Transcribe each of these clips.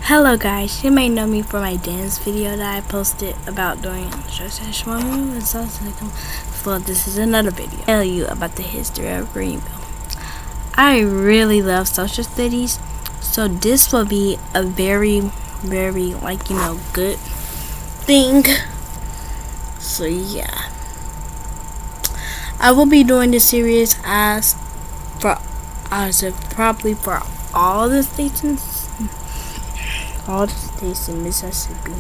Hello guys, you may know me for my dance video that I posted about doing so this is another video. I'll tell you about the history of Greenville. I really love social studies, so this will be a very good thing. So yeah, I will be doing this series probably for all the states in Mississippi.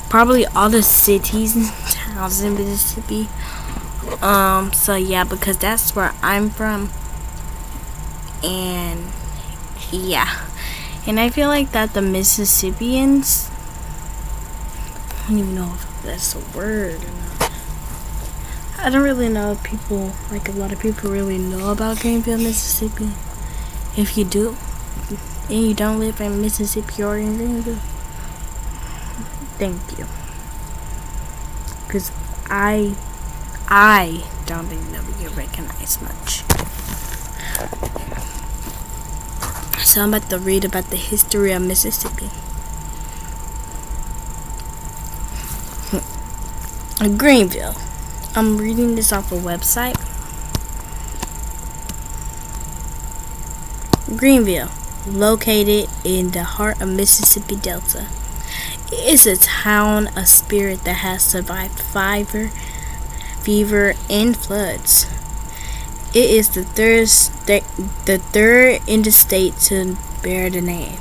Probably all the cities and towns in Mississippi. So yeah, because that's where I'm from. And yeah. And I feel like that the Mississippians, I don't even know if that's a word or not. I don't really know if people, like a lot of people really know about Greenville, Mississippi. If you do, and you don't live in Mississippi or in Greenville, thank you. Because I don't think that we get recognized much. So I'm about to read about the history of Mississippi. Greenville. I'm reading this off a website. Greenville, located in the heart of Mississippi Delta, is a town of spirit that has survived fire, fever, and floods. It is the third in the state to bear the name.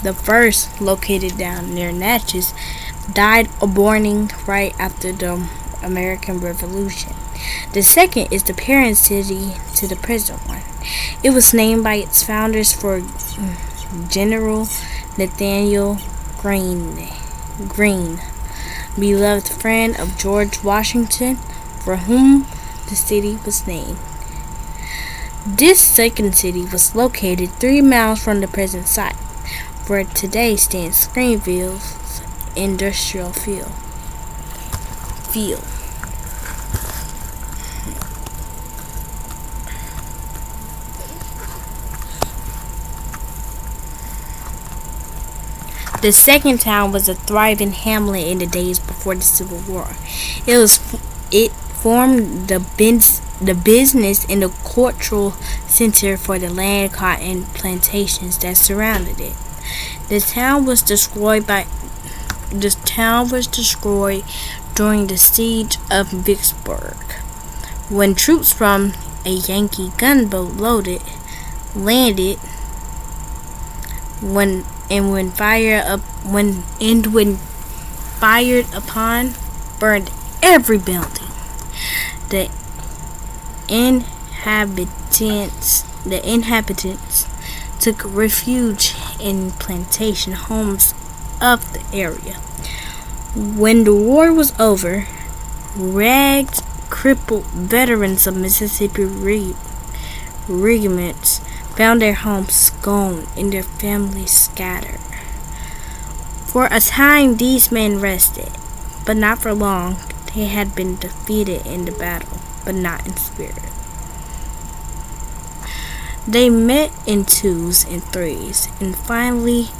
The first, located down near Natchez, died of burning right after the American Revolution. The second is the parent city to the present one. It was named by its founders for General Nathaniel Greene, beloved friend of George Washington, for whom the city was named. This second city was located 3 miles from the present site, where today stands Greenville's industrial field. The second town was a thriving hamlet in the days before the Civil War. It formed the business and the cultural center for the land, cotton plantations that surrounded it. The town was destroyed during the siege of Vicksburg, when troops from a Yankee gunboat landed. When fired upon, burned every building. The inhabitants took refuge in plantation homes of the area. When the war was over, ragged, crippled veterans of Mississippi regiments found their homes gone and their families scattered. For a time these men rested, but not for long. They had been defeated in the battle, but not in spirit. They met in 2s and 3s, and finally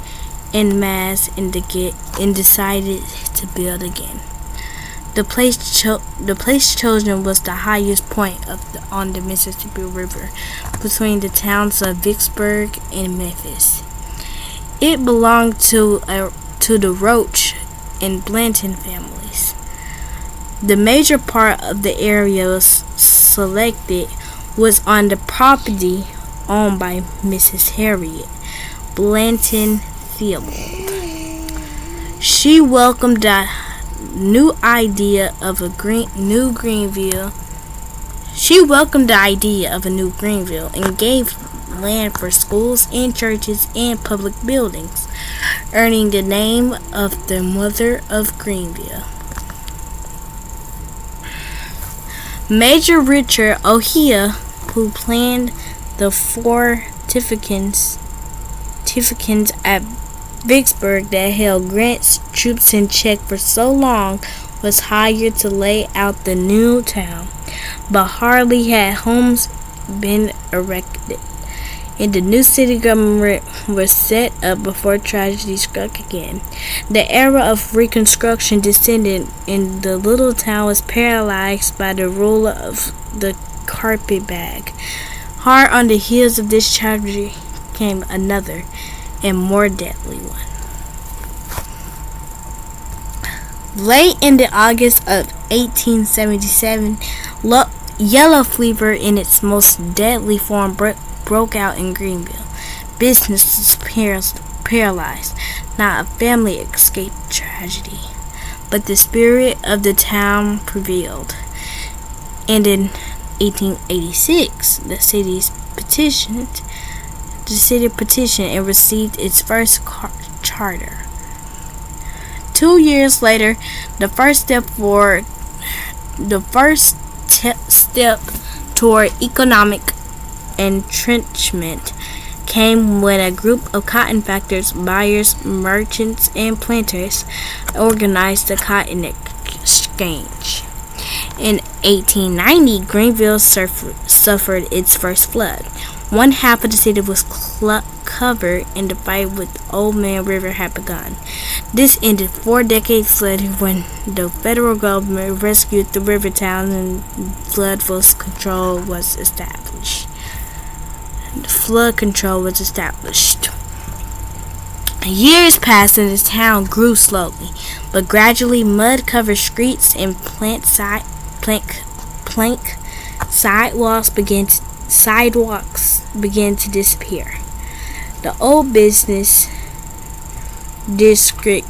en masse and decided to build again. The place chosen was the highest point on the Mississippi River, between the towns of Vicksburg and Memphis. It belonged to the Roach and Blanton families. The major part of the area selected was on the property owned by Mrs. Harriet Blanton Theobald. She welcomed the new idea of a new Greenville. She welcomed the idea of a new Greenville and gave land for schools and churches and public buildings, earning the name of the Mother of Greenville. Major Richard O'Hia, who planned the fortifications at Vicksburg that held Grant's troops in check for so long, was hired to lay out the new town, but hardly had homes been erected and the new city government was set up before tragedy struck again. The era of Reconstruction descended, and the little town was paralyzed by the rule of the carpetbag. Hard on the heels of this tragedy came another and more deadly one. Late in the August of 1877, yellow fever in its most deadly form broke out in Greenville. Business was paralyzed. Not a family escaped tragedy, but the spirit of the town prevailed. And in 1886, the city petitioned and received its first charter. 2 years later, the first step toward economic entrenchment came when a group of cotton factors, buyers, merchants, and planters organized the Cotton Exchange. In 1890, Greenville suffered its first flood. One half of the city was covered, and the fight with Old Man River had begun. This ended 4 decades later when the federal government rescued the river town and flood control was established. Years passed and the town grew slowly, but gradually mud-covered streets and plank sidewalks began to disappear. The old business district,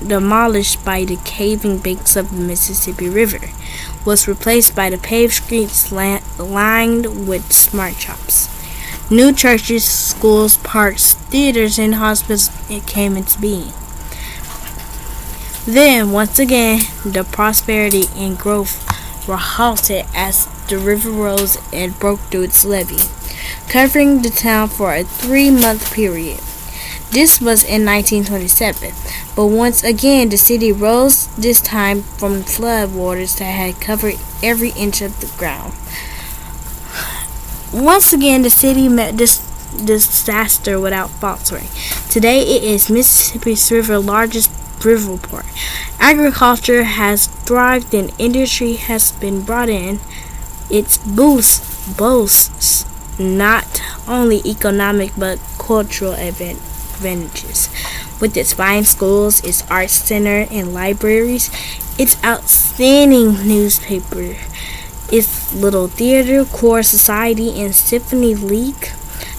demolished by the caving banks of the Mississippi River, was replaced by the paved streets lined with smart shops. New churches, schools, parks, theaters, and hospitals came into being. Then, once again, the prosperity and growth were halted as the river rose and broke through its levee, covering the town for a 3-month period. This was in 1927, but once again the city rose, this time from flood waters that had covered every inch of the ground. Once again the city met this disaster without faltering. Today it is Mississippi's largest river port. Agriculture has thrived and industry has been brought in. It boasts not only economic but cultural advantages. With its fine schools, its arts center and libraries, its outstanding newspaper, its little theater, choir society, and symphony league,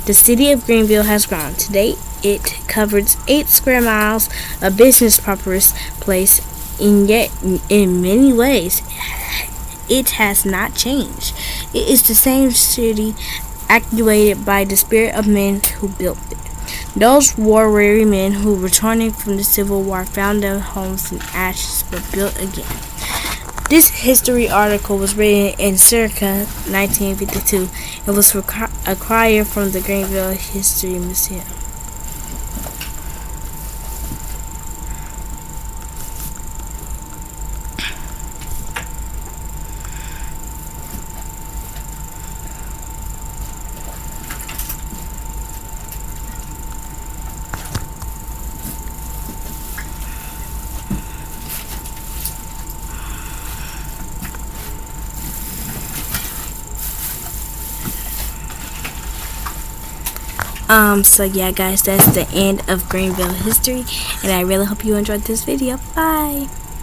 the city of Greenville has grown. Today, it covers 8 square miles, a business place, and yet, in many ways, it has not changed. It is the same city actuated by the spirit of men who built it. Those war-weary men who, returning from the Civil War, found their homes in ashes but built again. This history article was written in circa 1952 and was acquired from the Greenville History Museum. So yeah guys, that's the end of Greenville history, and I really hope you enjoyed this video. Bye.